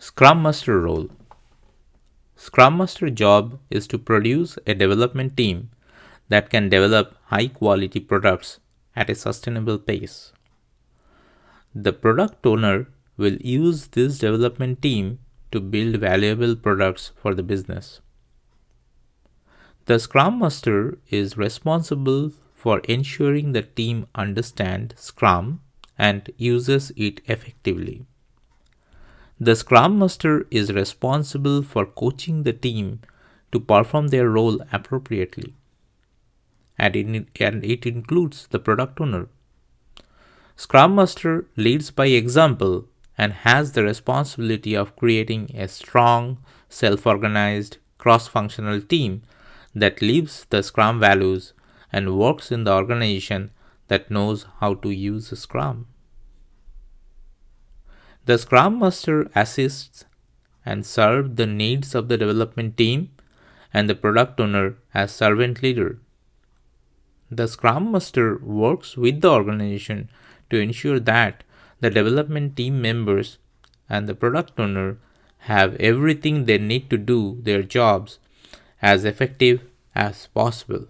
Scrum Master role. Scrum Master job is to produce a development team that can develop high quality products at a sustainable pace. The product owner will use this development team to build valuable products for the business. The Scrum Master is responsible for ensuring the team understands Scrum and uses it effectively. The Scrum Master is responsible for coaching the team to perform their role appropriately, and it includes the product owner. Scrum Master leads by example and has the responsibility of creating a strong, self-organized, cross-functional team that lives the Scrum values and works in the organization that knows how to use Scrum. The Scrum Master assists and serves the needs of the development team and the product owner as servant leader. The Scrum Master works with the organization to ensure that the development team members and the product owner have everything they need to do their jobs as effective as possible.